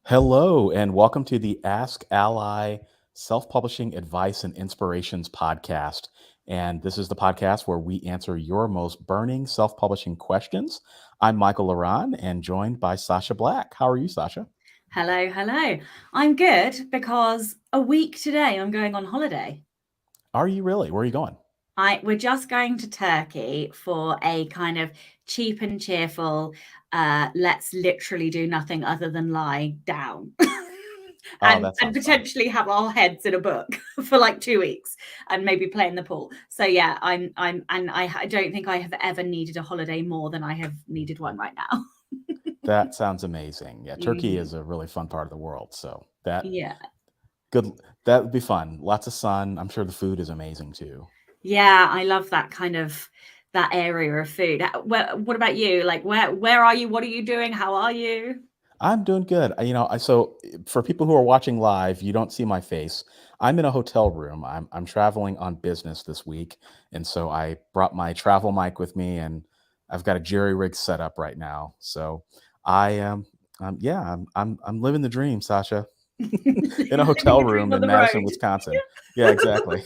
Hello, and welcome to the Ask Ally Self Publishing Advice and Inspirations podcast. And this is the podcast where we answer your most burning self publishing questions. I'm Michael Ronn and joined by Sacha Black. How are you, Sacha? Hello, hello. I'm good because a week today I'm going on holiday. Are you really? Where are you going? We're just going to Turkey for a kind of cheap and cheerful, let's literally do nothing other than lie down. Oh, and that and sounds fun. potentially have our heads in a book for like 2 weeks and maybe play in the pool. So yeah, I don't think I have ever needed a holiday more than I have needed one right now. That sounds amazing. Yeah, Turkey Mhm. is a really fun part of the world. So that Yeah. good that would be fun. Lots of sun. I'm sure the food is amazing too. Yeah, I love that area of food. What about you? Like where are you? What are you doing? How are you? I'm doing good. For people who are watching live, you don't see my face. I'm in a hotel room. I'm traveling on business this week, and so I brought my travel mic with me, and I've got a jerry rig set up right now. So I am, yeah, I'm living the dream, Sasha, in a Living hotel the dream room on in the Madison, road. Wisconsin. Yeah, exactly.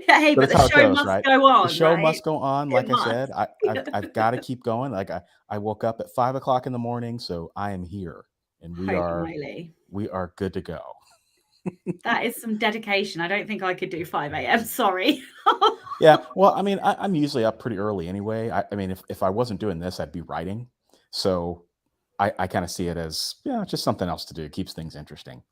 Yeah, hey, But but it's the how it show goes, must right? go The on, show right? must go on. It Like I said, must. I've got to keep going. I woke up at 5 o'clock in the morning, so I am here, and we Holy are moly. we are good to go. That is some dedication. I don't think I could do 5 a.m. Sorry. Yeah, well, I mean, I'm usually up pretty early anyway. I mean, if I wasn't doing this, I'd be writing. So I kind of see it as just something else to do. It keeps things interesting.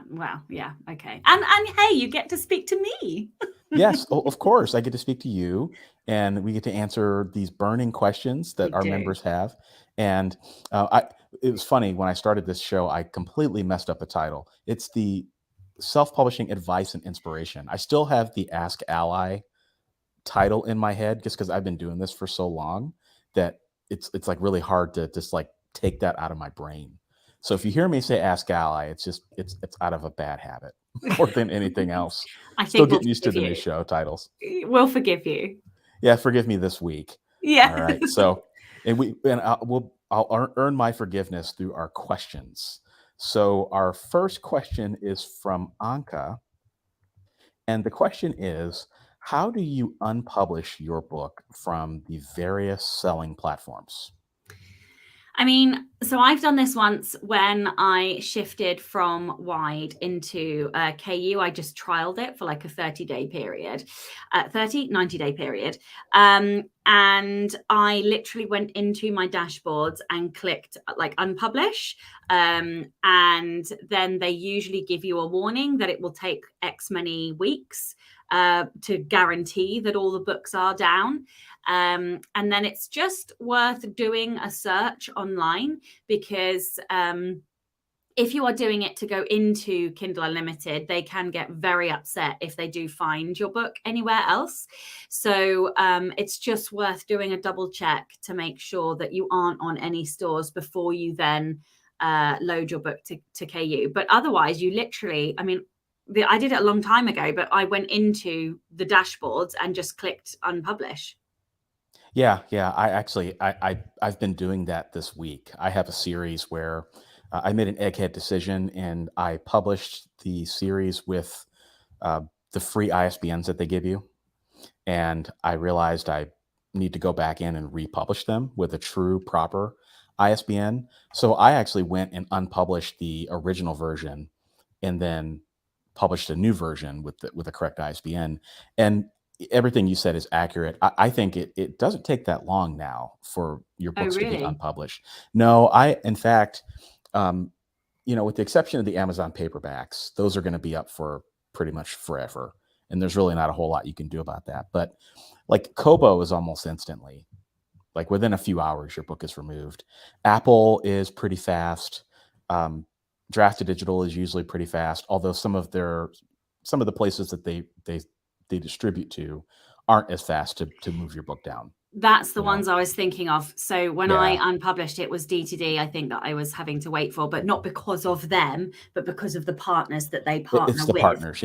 Wow, yeah, okay. And hey, you get to speak to me. Yes, of course, I get to speak to you, and we get to answer these burning questions that We our do. members have. And it was funny when I started this show, I completely messed up the title. It's the self-publishing advice and inspiration. I still have the Ask Ally title in my head just because I've been doing this for so long that it's like really hard to just like take that out of my brain. So if you hear me say Ask Ally, it's out of a bad habit more than anything else. I Still think we'll getting used to forgive the new you. show titles. We'll forgive you. Yeah, forgive me this week. Yeah. All right. So and I'll earn my forgiveness through our questions. So our first question is from Anka, and the question is, how do you unpublish your book from the various selling platforms? I mean, so I've done this once when I shifted from wide into KU. I just trialed it for like a 30-day period, 90-day period. And I literally went into my dashboards and clicked like unpublish. And then they usually give you a warning that it will take X many weeks to guarantee that all the books are down. And then it's just worth doing a search online because if you are doing it to go into Kindle Unlimited, they can get very upset if they do find your book anywhere else. So it's just worth doing a double check to make sure that you aren't on any stores before you then load your book to KU. But otherwise, you literally, I mean, I did it a long time ago, but I went into the dashboards and just clicked unpublish. Yeah. I've been doing that this week. I have a series where I made an egghead decision, and I published the series with uh, the free ISBNs that they give you. And I realized I need to go back in and republish them with a true proper ISBN. So I actually went and unpublished the original version and then published a new version with the correct ISBN. And everything you said is accurate. I think it doesn't take that long now for your Oh, books to be really? unpublished. No, in fact, um, with the exception of the Amazon paperbacks, those are going to be up for pretty much forever. And there's really not a whole lot you can do about that. But like Kobo is almost instantly, like within a few hours, your book is removed. Apple is pretty fast. Um, Drafted Digital is usually pretty fast, although some of the places that they distribute to aren't as fast to move your book down. That's the You know, ones I was thinking of. So when I yeah, unpublished, it was D2D, I think, that I was having to wait for, but not because of them, but because of the partners that they it's partner the with. partners.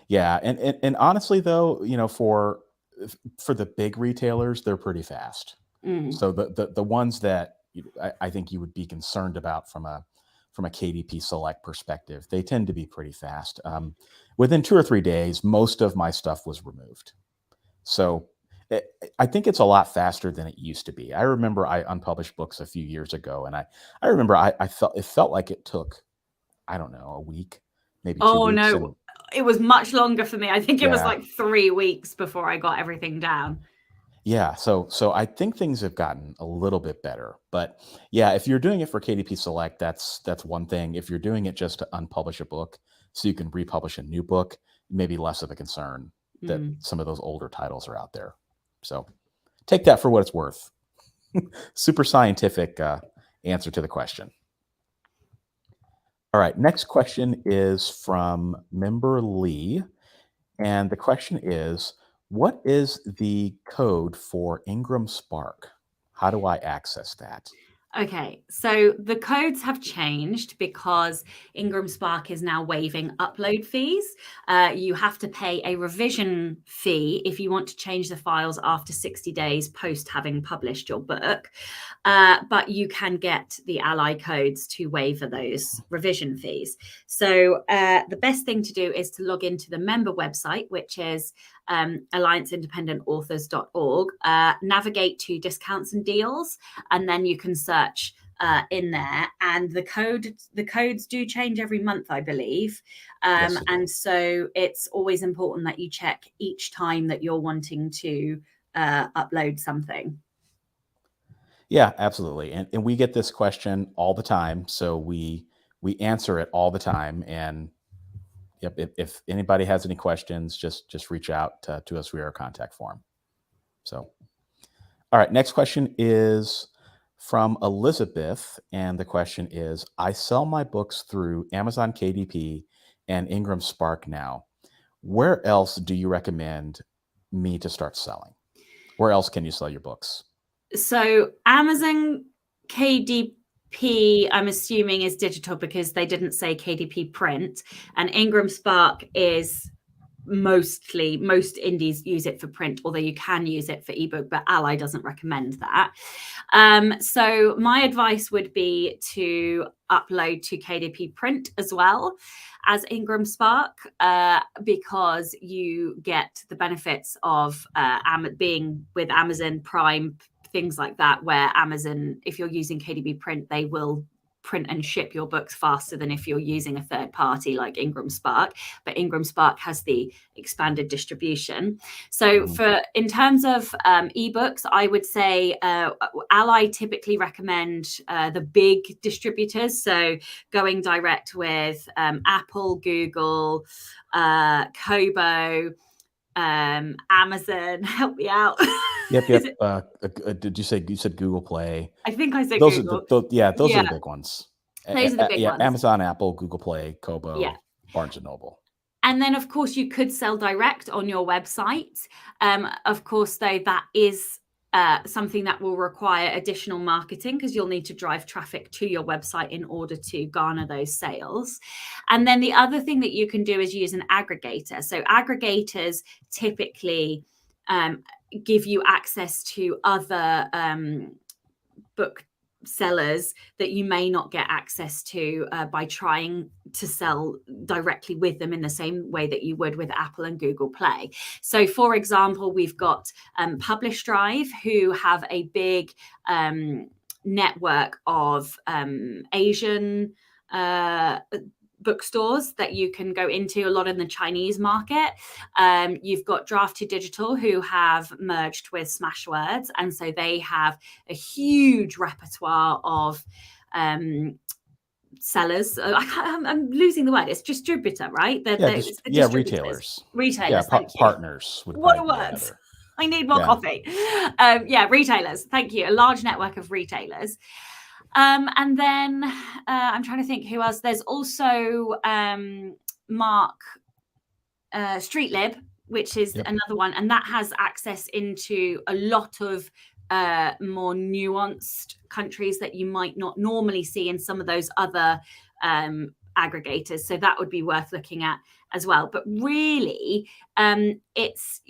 Yeah, and honestly, though, for the big retailers, they're pretty fast. Mm. So the ones that I think you would be concerned about from a KDP Select perspective. They tend to be pretty fast. Within 2 or 3 days, most of my stuff was removed. So I think it's a lot faster than it used to be. I remember I unpublished books a few years ago, and I remember I felt like it took, I don't know, a week, maybe 2 Oh weeks. no, it was much longer for me. I think it was Yeah. like 3 weeks before I got everything down. Yeah, so I think things have gotten a little bit better. But yeah, if you're doing it for KDP Select, that's one thing. If you're doing it just to unpublish a book so you can republish a new book, maybe less of a concern that some of those older titles are out there. So take that for what it's worth. Super scientific answer to the question. All right, next question is from member Lee. And the question is, what is the code for Ingram Spark? How do I access that? Okay, so the codes have changed because Ingram Spark is now waiving upload fees. You have to pay a revision fee if you want to change the files after 60 days post having published your book. But you can get the AskALLi codes to waiver those revision fees. So the best thing to do is to log into the member website, which is allianceindependentauthors.org, navigate to discounts and deals, and then you can search in there. And the codes do change every month, I believe. Yes, and so it's always important that you check each time that you're wanting to upload something. Yeah, absolutely. And we get this question all the time. So we answer it all the time. And yep, if anybody has any questions, just reach out to us via our contact form. So, all right, next question is from Elizabeth. And the question is, I sell my books through Amazon KDP and Ingram Spark now. Where else do you recommend me to start selling? Where else can you sell your books? So Amazon KDP, I'm assuming, is digital because they didn't say KDP print, and Ingram Spark is most indies use it for print, although you can use it for ebook, but AskALLi doesn't recommend that. So my advice would be to upload to KDP print as well as Ingram Spark, because you get the benefits of being with Amazon Prime, things like that, where Amazon, if you're using KDP print, they will print and ship your books faster than if you're using a third party like Ingram Spark. But Ingram Spark has the expanded distribution. So in terms of ebooks, I would say AskALLi typically recommend the big distributors. So going direct with Apple, Google, Kobo, Amazon, help me out. Yep. Did you said Google Play? I think I said those Google. are those are the big ones. Those are the big ones. Amazon, Apple, Google Play, Kobo, Yeah. Barnes and Noble. And then, of course, you could sell direct on your website. Of course, though, that is something that will require additional marketing because you'll need to drive traffic to your website in order to garner those sales. And then the other thing that you can do is use an aggregator. So aggregators typically give you access to other book sellers that you may not get access to by trying to sell directly with them in the same way that you would with Apple and Google Play. So for example, we've got Publish Drive, who have a big network of Asian bookstores that you can go into, a lot in the Chinese market. You've got Draft2Digital, who have merged with Smashwords, and so they have a huge repertoire of sellers. I'm losing the word. It's distributor, right? Retailers. Retailers. Partners. What a word! I need more coffee. Retailers. Thank you. A large network of retailers. And then I'm trying to think who else. There's also Mark Streetlib, which is another one, and that has access into a lot of more nuanced countries that you might not normally see in some of those other aggregators. So that would be worth looking at as well. But really, it's,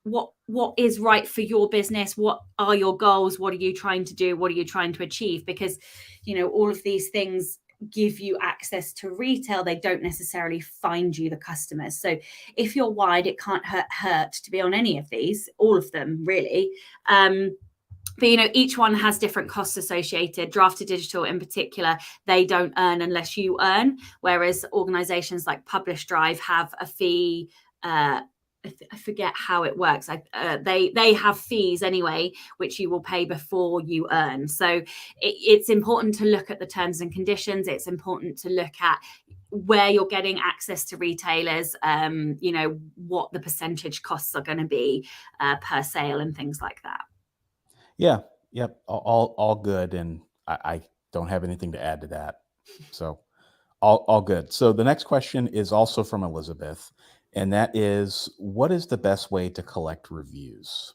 what is right for your business? What are your goals? What are you trying to do? What are you trying to achieve? Because, all of these things give you access to retail. They don't necessarily find you the customers. So if you're wide, it can't hurt to be on any of these, all of them really. But each one has different costs associated. Draft to Digital in particular, they don't earn unless you earn, whereas organizations like Publish Drive have a fee. I forget how it works. They have fees anyway, which you will pay before you earn. So it's important to look at the terms and conditions. It's important to look at where you're getting access to retailers, what the percentage costs are going to be per sale and things like that. Yeah. Yep. All good. And I don't have anything to add to that. So all good. So the next question is also from Elizabeth, and that is, what is the best way to collect reviews?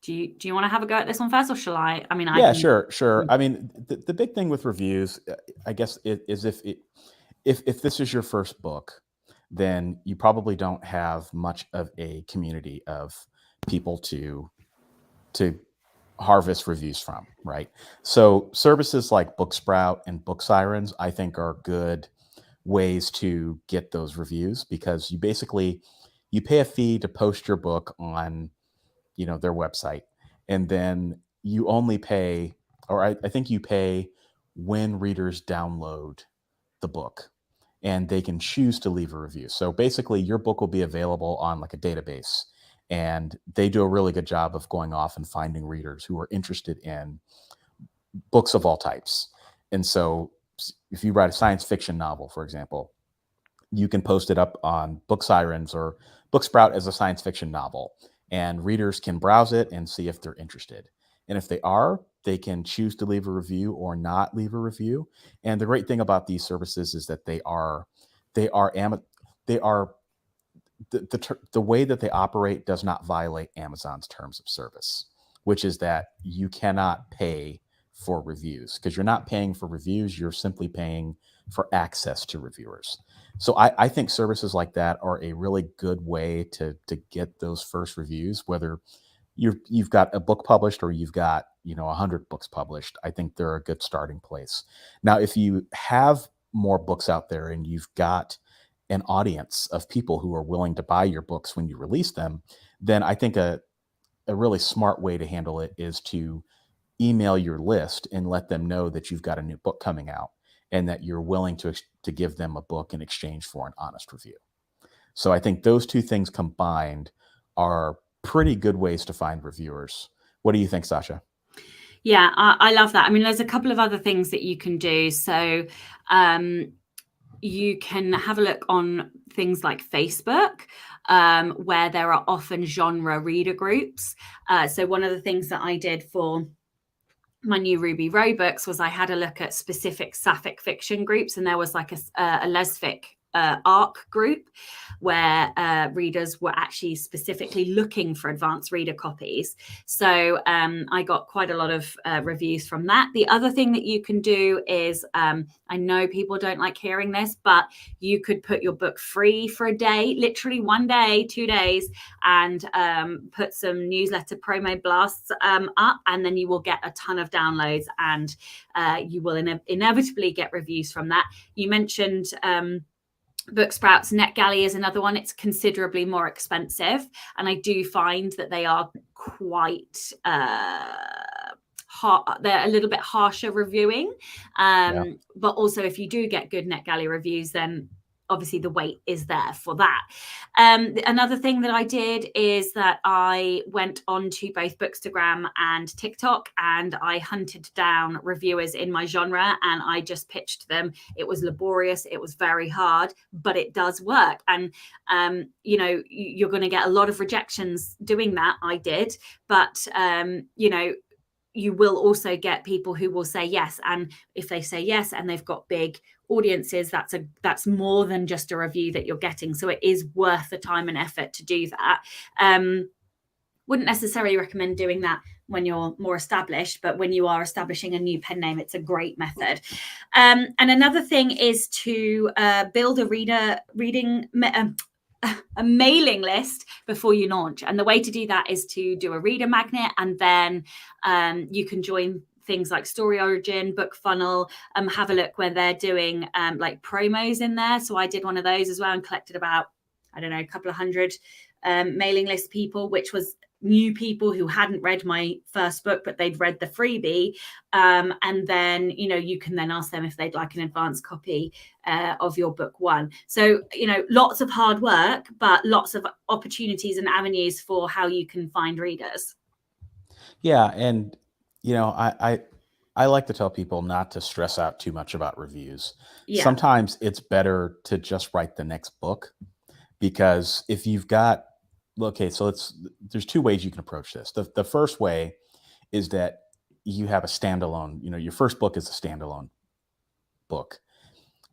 Do you want to have a go at this one first, or shall I? I mean, Yeah, sure. I mean, the big thing with reviews, I guess, is if this is your first book, then you probably don't have much of a community of people to harvest reviews from, right? So services like Booksprout and Book Sirens, I think, are good ways to get those reviews, because you pay a fee to post your book on their website, and then you only pay, or I think you pay when readers download the book and they can choose to leave a review. So basically your book will be available on like a database, and they do a really good job of going off and finding readers who are interested in books of all types. And so if you write a science fiction novel, for example, you can post it up on Book Sirens or Booksprout as a science fiction novel, and readers can browse it and see if they're interested. And if they are, they can choose to leave a review or not leave a review. And the great thing about these services is that the way that they operate does not violate Amazon's terms of service, which is that you cannot pay for reviews, because you're not paying for reviews. You're simply paying for access to reviewers. So I think services like that are a really good way to get those first reviews, whether you've got a book published or you've got 100 books published. I think they're a good starting place. Now, if you have more books out there and you've got an audience of people who are willing to buy your books when you release them, then I think a really smart way to handle it is to email your list and let them know that you've got a new book coming out and that you're willing to give them a book in exchange for an honest review. So I think those two things combined are pretty good ways to find reviewers. What do you think, Sacha? Yeah, I love that. I mean, there's a couple of other things that you can do. So you can have a look on things like Facebook, where there are often genre reader groups. So one of the things that I did for my new Ruby Row books was I had a look at specific sapphic fiction groups, and there was like a lesfic ARC group where readers were actually specifically looking for advanced reader copies. So I got quite a lot of reviews from that. The other thing that you can do is, I know people don't like hearing this, but you could put your book free for a day, literally 1 day, 2 days, and put some newsletter promo blasts up, and then you will get a ton of downloads, and you will inevitably get reviews from that. You mentioned Booksprouts. NetGalley is another one. It's considerably more expensive, and I do find that they are quite they're a little bit harsher reviewing, but also if you do get good NetGalley reviews, then obviously the weight is there for that. Another thing that I did is that I went on to both Bookstagram and TikTok, and I hunted down reviewers in my genre, and I just pitched them. It was laborious. It was very hard, but it does work. And, you're going to get a lot of rejections doing that. I did, but, you will also get people who will say yes. And if they say yes and they've got big audiences, that's more than just a review that you're getting. So it is worth the time and effort to do that. Wouldn't necessarily recommend doing that when you're more established, but when you are establishing a new pen name, it's a great method. And another thing is to build a a mailing list before you launch. And the way to do that is to do a reader magnet, and then you can join things like Story Origin, Book Funnel, have a look where they're doing like promos in there. So I did one of those as well and collected about, I don't know, a couple of hundred mailing list people, which was new people who hadn't read my first book, but they'd read the freebie. And then, you can then ask them if they'd like an advanced copy of your book one. So, lots of hard work, but lots of opportunities and avenues for how you can find readers. Yeah. And, I like to tell people not to stress out too much about reviews. Yeah. Sometimes it's better to just write the next book, because if you've got, okay, so there's two ways you can approach this. The first way is that you have a standalone, your first book is a standalone book.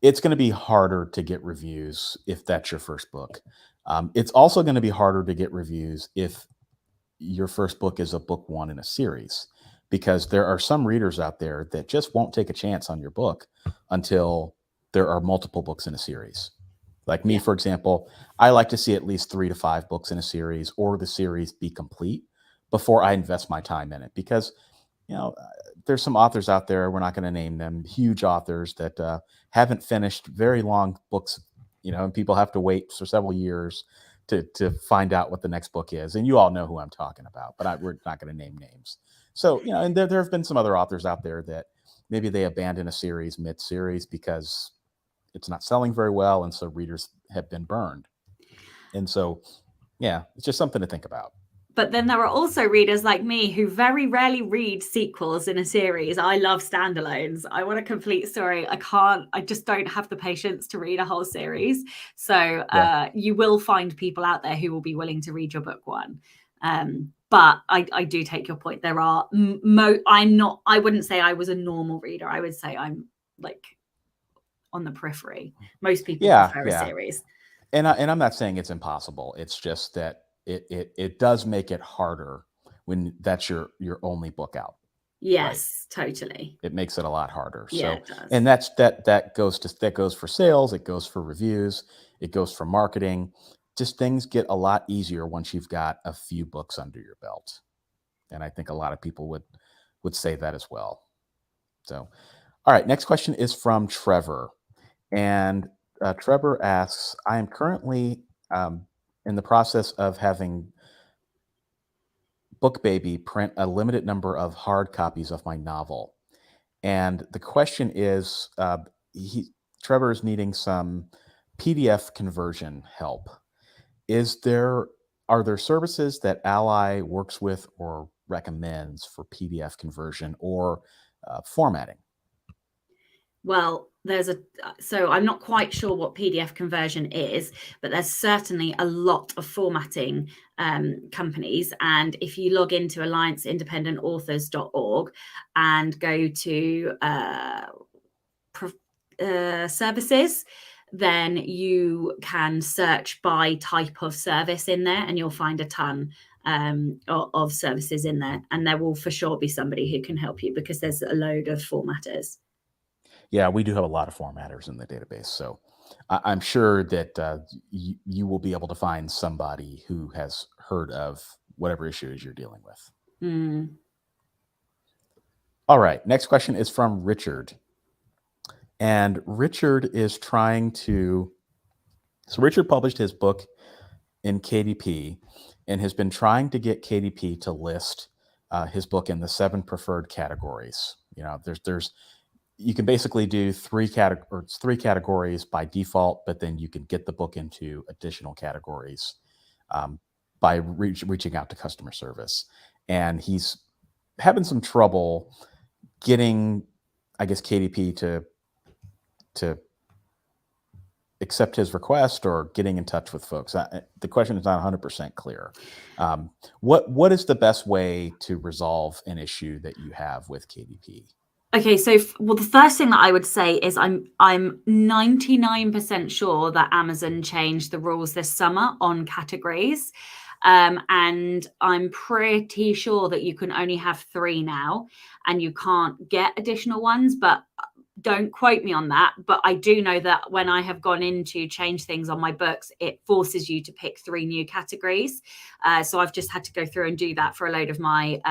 It's going to be harder to get reviews if that's your first book. It's also going to be harder to get reviews if your first book is a book one in a series, because there are some readers out there that just won't take a chance on your book until there are multiple books in a series. Like me, for example, I like to see at least 3 to 5 books in a series, or the series be complete, before I invest my time in it. Because, there's some authors out there, we're not going to name them, huge authors that haven't finished very long books, and people have to wait for several years to find out what the next book is. And you all know who I'm talking about, but we're not going to name names. So, and there have been some other authors out there that maybe they abandon a series mid-series because it's not selling very well, and so readers have been burned. And so, yeah, it's just something to think about. But then there are also readers like me who very rarely read sequels in a series. I love standalones. I want a complete story. I just don't have the patience to read a whole series. So you will find people out there who will be willing to read your book one. But I do take your point. There are, I wouldn't say I was a normal reader. I would say I'm like on the periphery. Most people prefer a series. And I'm not saying it's impossible. It's just that it does make it harder when that's your only book out. Yes, right? Totally. It makes it a lot harder. Yeah, so, it does. And that goes for sales. It goes for reviews. It goes for marketing. Just things get a lot easier once you've got a few books under your belt. And I think a lot of people would say that as well. So, all right. Next question is from Trevor. And Trevor asks, I am currently in the process of having BookBaby print a limited number of hard copies of my novel. And the question is, Trevor is needing some PDF conversion help. Are there services that ALLi works with or recommends for PDF conversion or formatting? Well, so I'm not quite sure what PDF conversion is, but there's certainly a lot of formatting companies. And if you log into allianceindependentauthors.org and go to services, then you can search by type of service in there, and you'll find a ton of services in there. And there will for sure be somebody who can help you, because there's a load of formatters. Yeah, we do have a lot of formatters in the database. So I'm sure that you will be able to find somebody who has heard of whatever issues you're dealing with. All right. Next question is from Richard. And Richard is so Richard published his book in KDP and has been trying to get KDP to list his book in the 7 preferred categories. You can basically do 3 categories by default, but then you can get the book into additional categories by reaching out to customer service. And he's having some trouble getting, I guess, KDP to accept his request or getting in touch with folks. The question is not 100% clear. What is the best way to resolve an issue that you have with KDP? Okay, so the first thing that I would say is I'm 99% sure that Amazon changed the rules this summer on categories. And I'm pretty sure that you can only have 3 now, and you can't get additional ones. But don't quote me on that, but I do know that when I have gone in to change things on my books, it forces you to pick 3 new categories. So I've just had to go through and do that for a load of my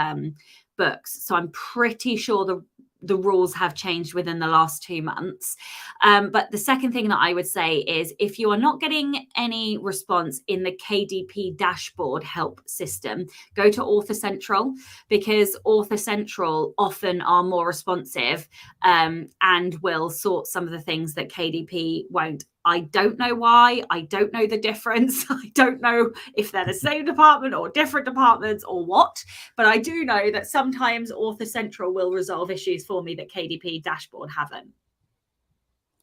books. So I'm pretty sure the rules have changed within the last 2 months. But the second thing that I would say is, if you are not getting any response in the KDP dashboard help system, go to Author Central, because Author Central often are more responsive and will sort some of the things that KDP won't. I don't know why. I don't know the difference. I don't know if they're the same department or different departments or what, but I do know that sometimes Author Central will resolve issues for me that KDP dashboard haven't.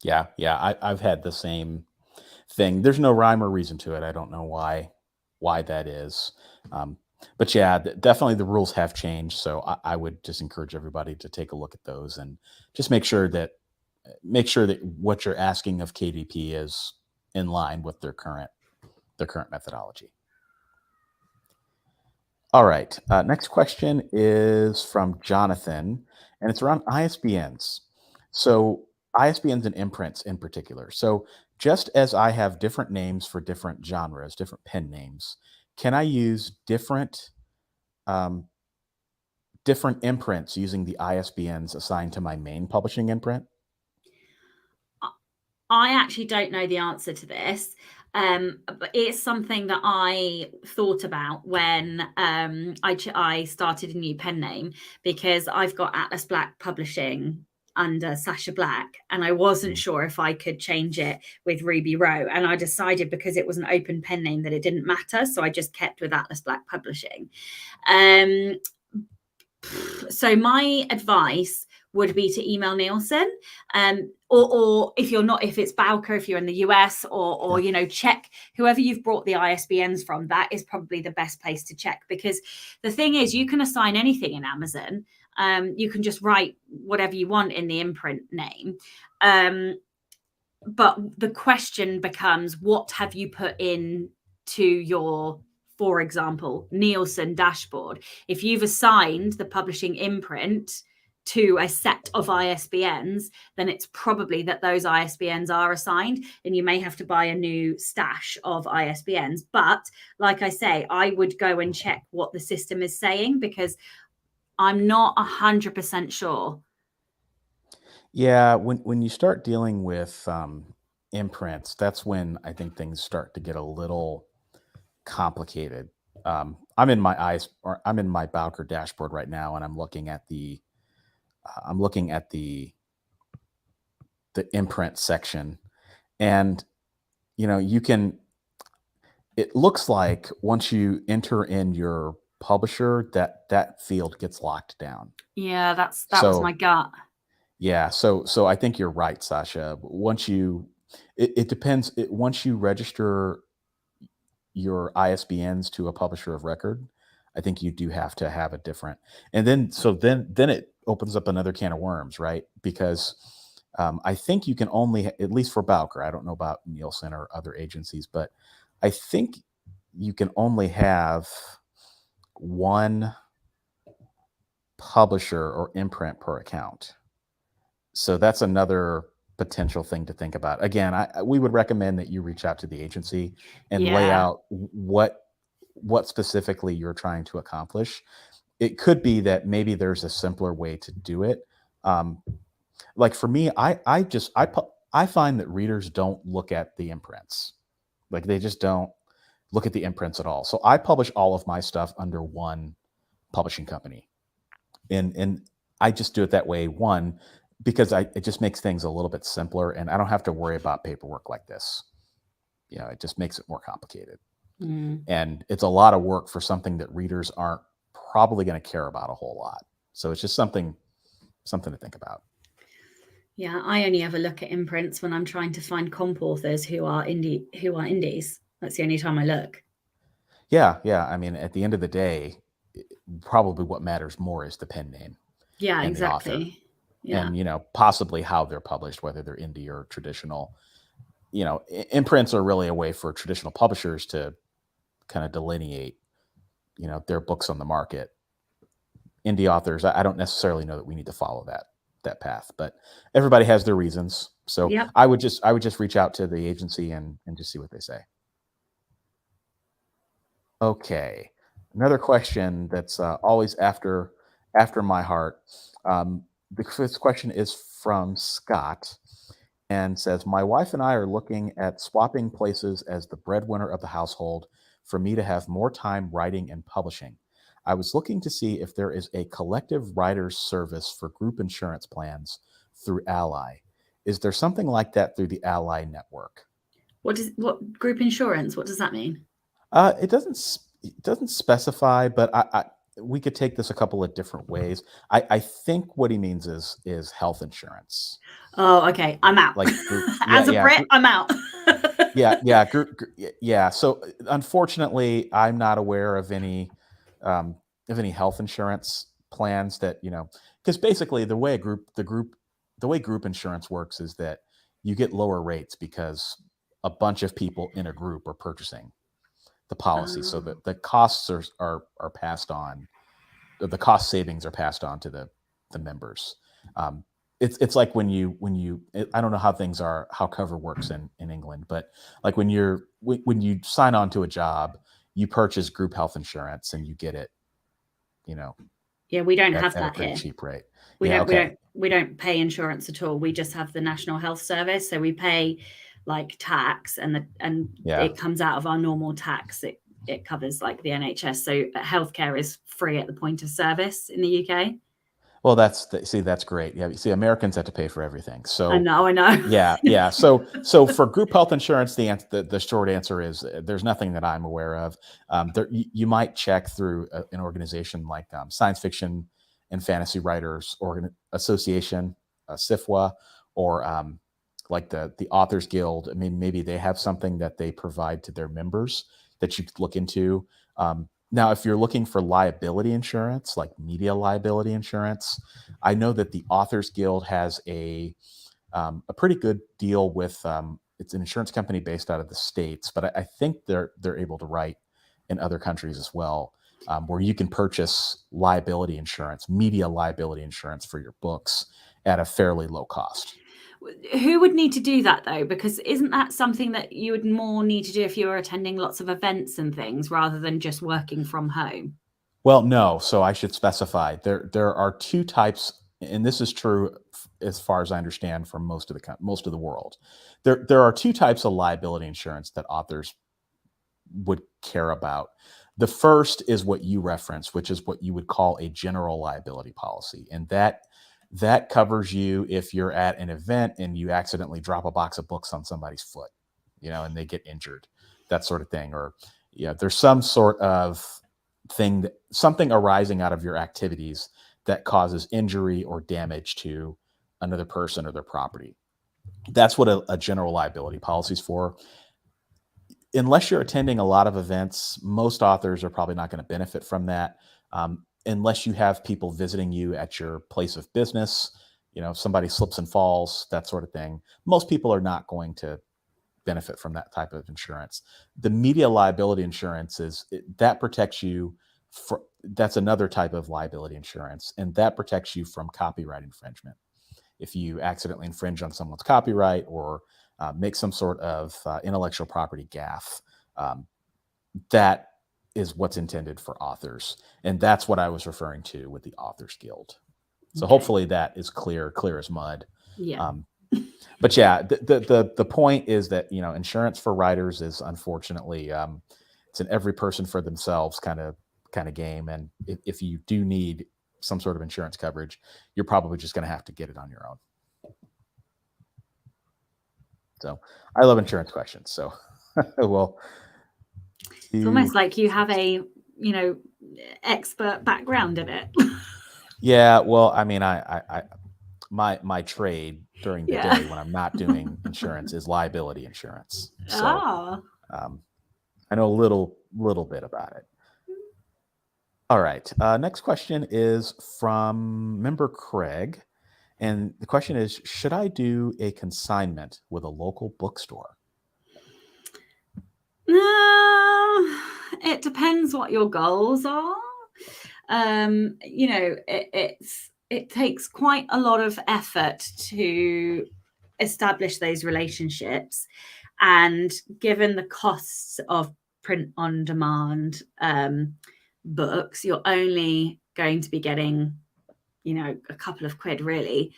Yeah, I've had the same thing. There's no rhyme or reason to it. I don't know why that is. But yeah, definitely the rules have changed. So I would just encourage everybody to take a look at those and just make sure that what you're asking of KDP is in line with their current methodology. All right. Next question is from Jonathan, and it's around ISBNs. So ISBNs and imprints in particular. So just as I have different names for different genres, different pen names, can I use different imprints using the ISBNs assigned to my main publishing imprint? I actually don't know the answer to this, but it's something that I thought about when I started a new pen name, because I've got Atlas Black Publishing under Sacha Black, and I wasn't sure if I could change it with Ruby Row, and I decided, because it was an open pen name, that it didn't matter, so I just kept with Atlas Black Publishing. So my advice would be to email Nielsen, or if it's Bowker, if you're in the US, or check whoever you've brought the ISBNs from. That is probably the best place to check, because the thing is, you can assign anything in Amazon. You can just write whatever you want in the imprint name. But the question becomes, what have you put in to your, for example, Nielsen dashboard? If you've assigned the publishing imprint to a set of ISBNs, then it's probably that those ISBNs are assigned, and you may have to buy a new stash of ISBNs. But like I say, I would go and check what the system is saying, because I'm not 100% sure. Yeah, when you start dealing with imprints, that's when I think things start to get a little complicated. I'm in my Bowker dashboard right now, and I'm looking at the imprint section, and it looks like once you enter in your publisher, that field gets locked down. Yeah, that was my gut. Yeah, so I think you're right, Sasha. It depends. Once you register your ISBNs to a publisher of record, I think you do have to have a different. And then it opens up another can of worms, right? Because I think you can only, at least for Bowker, I don't know about Nielsen or other agencies, but I think you can only have one publisher or imprint per account. So that's another potential thing to think about. Again, we would recommend that you reach out to the agency and lay out what specifically you're trying to accomplish. It could be that maybe there's a simpler way to do it. Like for me, I find that readers don't look at the imprints. Like they just don't look at the imprints at all. So I publish all of my stuff under one publishing company. And I just do it that way, one, because it just makes things a little bit simpler, and I don't have to worry about paperwork like this. It just makes it more complicated. And it's a lot of work for something that readers aren't probably going to care about a whole lot. So it's just something to think about. Yeah, I only ever look at imprints when I'm trying to find comp authors who are indies. That's the only time I look. Yeah. I mean, at the end of the day, probably what matters more is the pen name. Yeah, and exactly. the author. Yeah. And possibly how they're published, whether they're indie or traditional. Imprints are really a way for traditional publishers to kind of delineate, their books on the market. Indie authors, I don't necessarily know that we need to follow that. that path. But everybody has their reasons. So Yep. I would just reach out to the agency and just see what they say. Okay, another question that's always after my heart. This question is from Scott and says, "My wife and I are looking at swapping places as the breadwinner of the household for me to have more time writing and publishing. I was looking to see if there is a collective writers service for group insurance plans through ALLi. Is there something like that through the ALLi network?" What group insurance? What does that mean? It doesn't specify, but we could take this a couple of different ways. I think what he means is health insurance, Oh, okay. I'm out. like group. Yeah, As a yeah, Brit, I'm out. yeah. Yeah. So unfortunately, I'm not aware of any health insurance plans that because basically the way group insurance works is that you get lower rates because a bunch of people in a group are purchasing the policy, so that the costs are passed on. The cost savings are passed on to the members. It's like when you I don't know how cover works in England, but like when you sign on to a job, you purchase group health insurance and you get it, Yeah, we don't at have a that pretty here. cheap rate. We Yeah, don't. okay. We don't pay insurance at all. We just have the National Health Service, so we pay like tax, and Yeah. it comes out of our normal tax. It covers like the NHS. So healthcare is free at the point of service in the UK. Well, that's great. Yeah, see, Americans have to pay for everything. So I know. yeah. So for group health insurance, the short answer is there's nothing that I'm aware of. You might check through an organization like Science Fiction and Fantasy Writers Association, SIFWA, or like the Authors Guild. I mean, maybe they have something that they provide to their members that you could look into. Now, if you're looking for liability insurance, like media liability insurance, I know that the Authors Guild has a pretty good deal with it's an insurance company based out of the States, but I think they're able to write in other countries as well, where you can purchase liability insurance, media liability insurance for your books at a fairly low cost. Who would need to do that though? Because isn't that something that you would more need to do if you were attending lots of events and things rather than just working from home? Well, no. So I should specify there are two types, and this is true as far as I understand from most of the world. There are two types of liability insurance that authors would care about. The first is what you referenced, which is what you would call a general liability policy, and that covers you if you're at an event and you accidentally drop a box of books on somebody's foot, and they get injured, that sort of thing, or there's some sort of something arising out of your activities that causes injury or damage to another person or their property. That's what a general liability policy is for. Unless you're attending a lot of events, most authors are probably not going to benefit from that. Unless you have people visiting you at your place of business, somebody slips and falls, that sort of thing. Most people are not going to benefit from that type of insurance. The media liability insurance that protects you that's another type of liability insurance, and that protects you from copyright infringement. If you accidentally infringe on someone's copyright or make some sort of intellectual property gaffe, that is what's intended for authors. And that's what I was referring to with the Authors Guild. So hopefully that is clear as mud. Yeah. But yeah, the point is that, insurance for writers is unfortunately, it's an every person for themselves kind of game. And if you do need some sort of insurance coverage, you're probably just going to have to get it on your own. So I love insurance questions. So well, it's almost like you have a expert background in it. Yeah, well, I mean, my trade during the day when I'm not doing insurance is liability insurance. So I know a little bit about it. All right. Next question is from member Craig. And the question is, should I do a consignment with a local bookstore? It depends what your goals are. It's it takes quite a lot of effort to establish those relationships. And given the costs of print on demand books, you're only going to be getting, a couple of quid really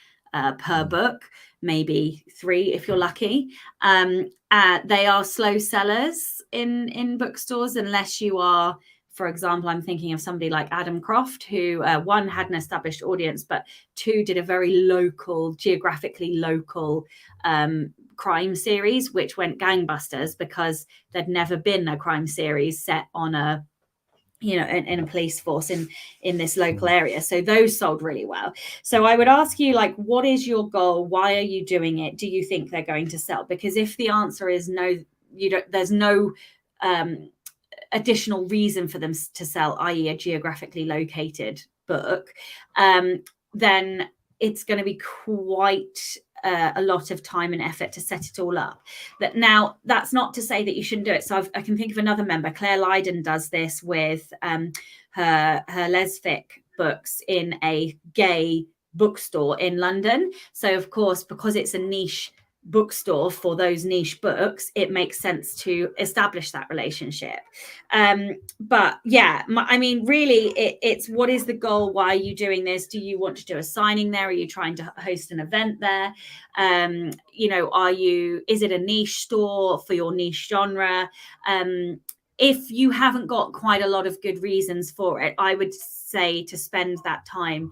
per book, maybe 3 if you're lucky. They are slow sellers in bookstores unless you are, for example, I'm thinking of somebody like Adam Croft, who 1 had an established audience, but 2 did a very geographically local crime series, which went gangbusters because there'd never been a crime series set on a in a police force in this local area. So those sold really well. So I would ask you, like, what is your goal? Why are you doing it? Do you think they're going to sell? Because if the answer is no, there's no additional reason for them to sell, i.e. a geographically located book, then it's going to be quite a lot of time and effort to set it all up. Now, that's not to say that you shouldn't do it. So I can think of another member, Claire Lydon, does this with her lesfic books in a gay bookstore in London. So of course, because it's a niche bookstore for those niche books, it makes sense to establish that relationship. But yeah, I mean, really, it's what is the goal? Why are you doing this? Do you want to do a signing there? Are you trying to host an event there? Is it a niche store for your niche genre? If you haven't got quite a lot of good reasons for it, I would say to spend that time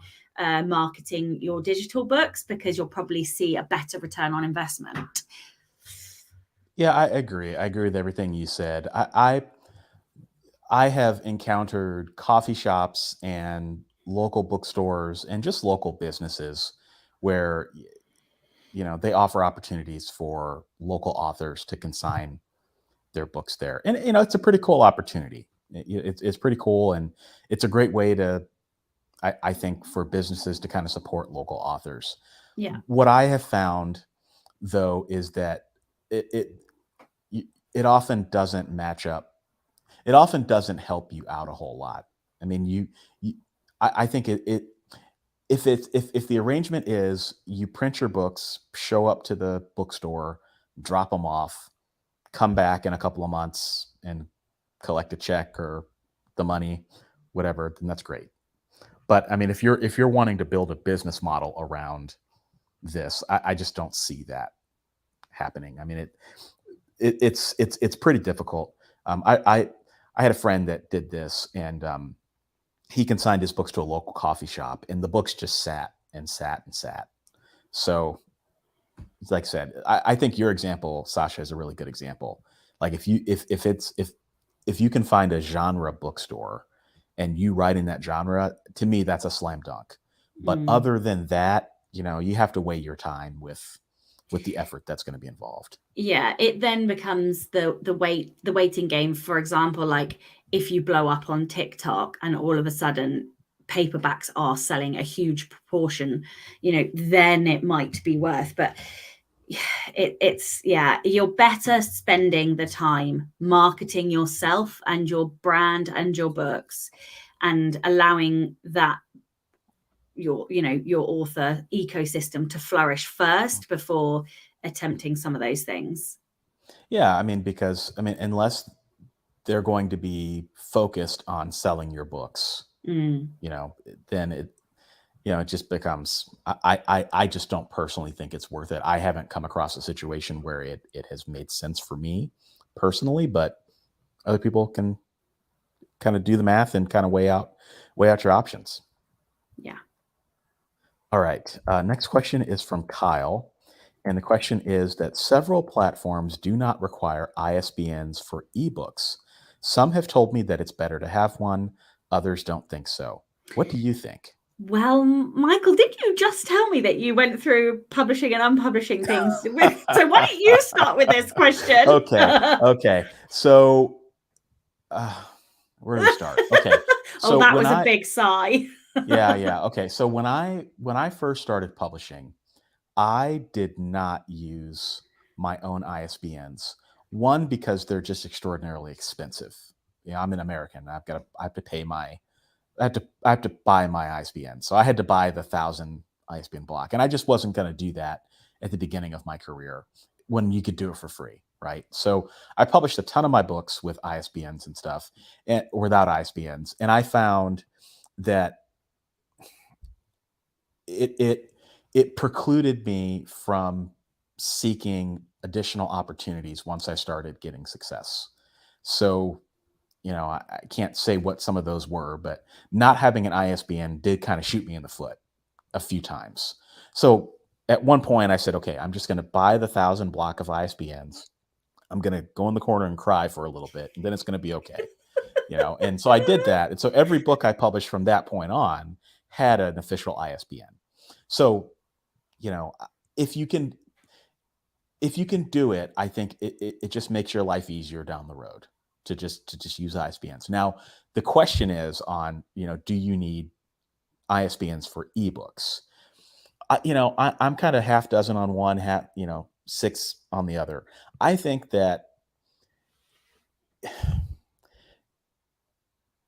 marketing your digital books, because you'll probably see a better return on investment. Yeah, I agree. I agree with everything you said. I have encountered coffee shops and local bookstores and just local businesses where they offer opportunities for local authors to consign their books there, and it's a pretty cool opportunity. It's pretty cool, and it's a great way to, I think, for businesses to kind of support local authors. Yeah. What I have found, though, is that it often doesn't match up. It often doesn't help you out a whole lot. I mean, I think if the arrangement is you print your books, show up to the bookstore, drop them off, come back in a couple of months and collect a check or the money, whatever, then that's great. But I mean, if you're wanting to build a business model around this, I just don't see that happening. I mean, it's pretty difficult. I had a friend that did this, and he consigned his books to a local coffee shop, and the books just sat and sat and sat. So, like I said, I think your example, Sacha, is a really good example. Like if you can find a genre bookstore and you write in that genre, to me, that's a slam dunk. But other than that, you have to weigh your time with the effort that's going to be involved. Yeah, it then becomes the waiting game. For example, like if you blow up on TikTok and all of a sudden paperbacks are selling a huge proportion, then it might be worth. But you're better spending the time marketing yourself and your brand and your books, and allowing that your author ecosystem to flourish first before attempting some of those things. Yeah, I mean, because unless they're going to be focused on selling your books, then it just becomes, I just don't personally think it's worth it. I haven't come across a situation where it has made sense for me personally, but other people can kind of do the math and kind of weigh out your options. Yeah. All right. Next question is from Kyle. And the question is that several platforms do not require ISBNs for ebooks. Some have told me that it's better to have one. Others don't think so. What do you think? Well, Michael, did you just tell me that you went through publishing and unpublishing things? So why don't you start with this question? Okay. So where do we start? Okay. So that was a big sigh. Yeah. Okay. So when I first started publishing, I did not use my own ISBNs. One, because they're just extraordinarily expensive. I'm an American. I have to pay my I have to buy my ISBN. So I had to buy the 1,000 ISBN block, and I just wasn't going to do that at the beginning of my career when you could do it for free, right? So I published a ton of my books with ISBNs and stuff, and without ISBNs, and I found that it precluded me from seeking additional opportunities once I started getting success. So, I can't say what some of those were, but not having an ISBN did kind of shoot me in the foot a few times. So at one point I said, okay, I'm just going to buy the 1,000 block of ISBNs. I'm going to go in the corner and cry for a little bit, and then it's going to be okay. And so I did that. And so every book I published from that point on had an official ISBN. So, if you can do it, I think it just makes your life easier down the road to just use ISBNs. Now, the question is on, do you need ISBNs for ebooks? I'm kind of half dozen on one, half, 6 on the other. I think that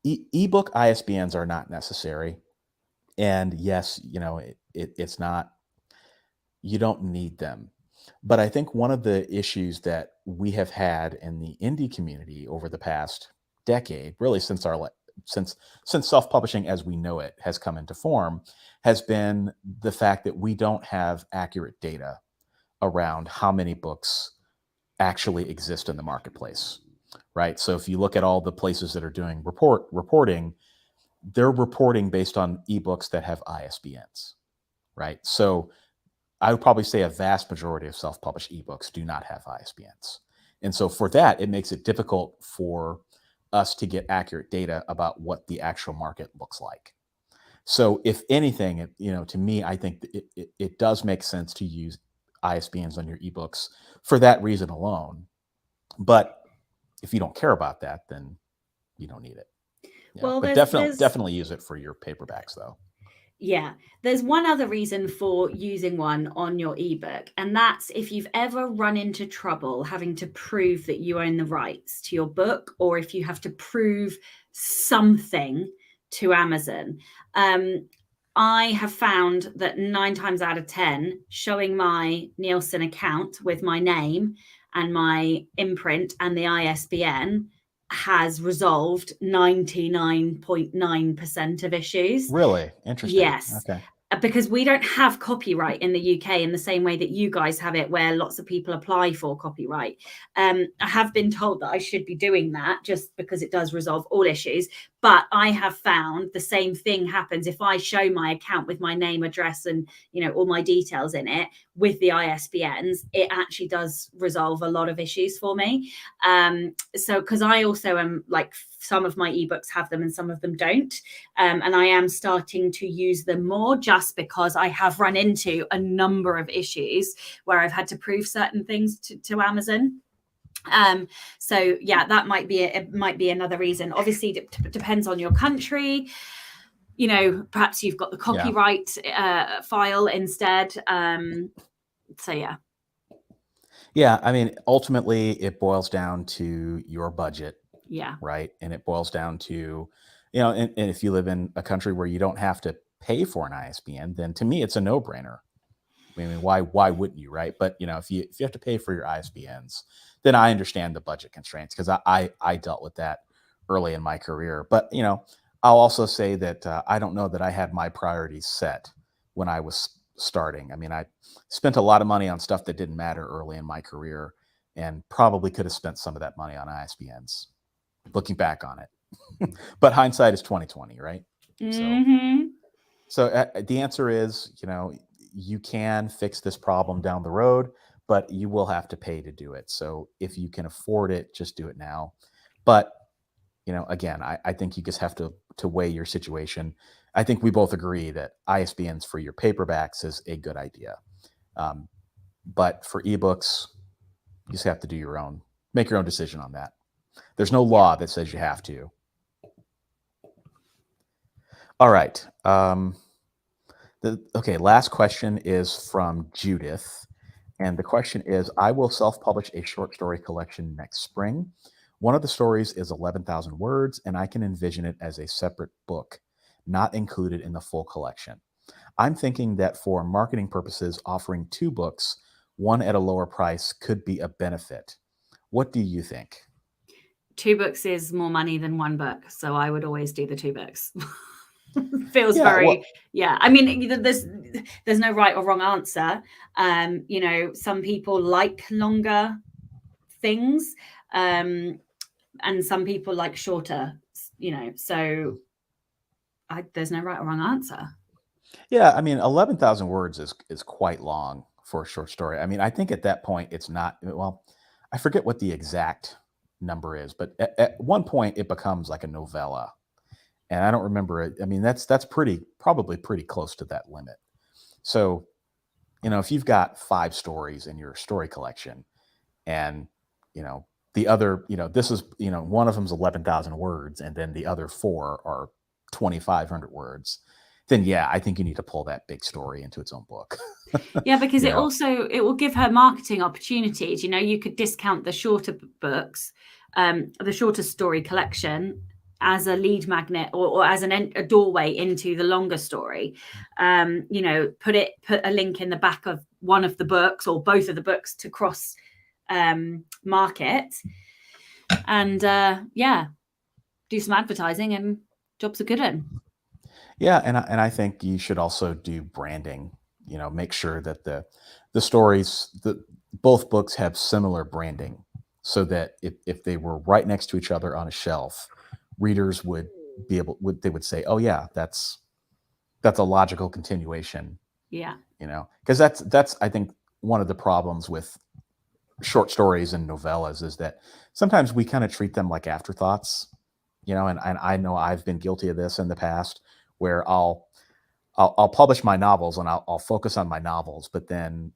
ebook ISBNs are not necessary. And yes, it's not, you don't need them. But I think one of the issues that we have had in the indie community over the past decade, really since self-publishing as we know it has come into form, has been the fact that we don't have accurate data around how many books actually exist in the marketplace, right? So if you look at all the places that are doing reporting, they're reporting based on ebooks that have ISBNs, right? So I would probably say a vast majority of self-published ebooks do not have ISBNs. And so for that, it makes it difficult for us to get accurate data about what the actual market looks like. So if anything, to me, I think it does make sense to use ISBNs on your ebooks for that reason alone. But if you don't care about that, then you don't need it. Well, but definitely use it for your paperbacks, though. Yeah, there's one other reason for using one on your ebook, and that's if you've ever run into trouble having to prove that you own the rights to your book, or if you have to prove something to Amazon. I have found that 9 times out of 10, showing my Nielsen account with my name and my imprint and the ISBN has resolved 99.9% of issues. Really? Interesting. Yes. Okay. Because we don't have copyright in the UK in the same way that you guys have it, where lots of people apply for copyright. I have been told that I should be doing that just because it does resolve all issues. But I have found the same thing happens if I show my account with my name, address, and all my details in it with the ISBNs. It actually does resolve a lot of issues for me. So because I also am like, some of my ebooks have them and some of them don't. And I am starting to use them more just because I have run into a number of issues where I've had to prove certain things to Amazon. So yeah, that might be another reason. Obviously, it depends on your country. Perhaps you've got the copyright file instead. So yeah. Yeah, I mean, ultimately, it boils down to your budget. Yeah. Right. And it boils down to, and if you live in a country where you don't have to pay for an ISBN, then to me, it's a no-brainer. I mean, why wouldn't you? Right. But, if you have to pay for your ISBNs, then I understand the budget constraints, because I dealt with that early in my career. But, I'll also say that I don't know that I had my priorities set when I was starting. I mean, I spent a lot of money on stuff that didn't matter early in my career, and probably could have spent some of that money on ISBNs, looking back on it. But hindsight is 2020, right? Mm-hmm. So the answer is, you can fix this problem down the road, but you will have to pay to do it. So if you can afford it, just do it now. But, again, I think you just have to weigh your situation. I think we both agree that ISBNs for your paperbacks is a good idea. But for ebooks, you just have to make your own decision on that. There's no law that says you have to. All right. Last question is from Judith. And the question is, I will self-publish a short story collection next spring. One of the stories is 11,000 words, and I can envision it as a separate book. not included in the full collection. I'm thinking that for marketing purposes, offering 2 books, one at a lower price, could be a benefit. What do you think? 2 books is more money than 1 book, so I would always do the 2 books. Feels Yeah, very, well, yeah. I mean, there's no right or wrong answer. Some people like longer things, and some people like shorter. So there's no right or wrong answer. yeah, I mean, 11,000 words is quite long for a short story. I mean, I think at that point it's not, well, I forget what the exact number is, but at one point it becomes like a novella. And I don't remember it. I mean, that's probably pretty close to that limit. So, if you've got 5 stories in your story collection, and you know the other, this is, one of them's 11,000 words, and then the other 4 are 2,500 words, then yeah, I think you need to pull that big story into its own book. Yeah, because you it know will give her marketing opportunities. You could discount the shorter books, the shorter story collection, as a lead magnet, or as a doorway into the longer story. Put a link in the back of one of the books or both of the books to cross market, and do some advertising, and job's a good one. Yeah, and I think you should also do branding. Make sure that the stories, both books have similar branding, so that if they were right next to each other on a shelf, readers they would say, "Oh yeah, that's a logical continuation." Yeah. Because that's I think one of the problems with short stories and novellas is that sometimes we kind of treat them like afterthoughts. And I know I've been guilty of this in the past, where I'll publish my novels, and I'll focus on my novels, but then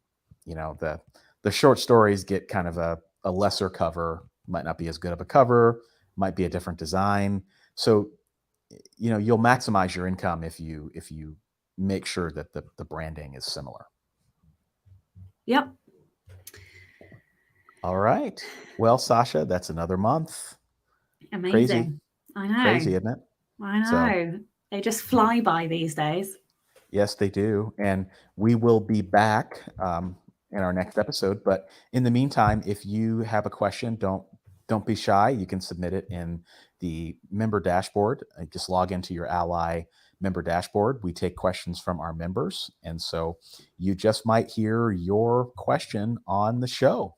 the short stories get kind of a lesser cover, might not be as good of a cover, might be a different design. So you'll maximize your income if you make sure that the branding is similar. Yep. All right. Well, Sacha, that's another month. Amazing. Crazy. I know. Crazy, isn't it? I know. So, they just fly by these days. yes, they do. And we will be back in our next episode. But in the meantime, if you have a question, don't be shy. You can submit it in the member dashboard. Just log into your AskALLi Member dashboard. We take questions from our members. And so you just might hear your question on the show.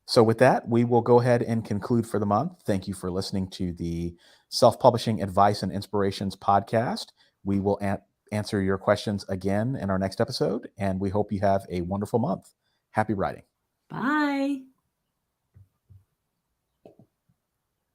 So with that, we will go ahead and conclude for the month. Thank you for listening to the Self-Publishing Advice and Inspirations podcast. We will answer your questions again in our next episode, and we hope you have a wonderful month. Happy writing. Bye.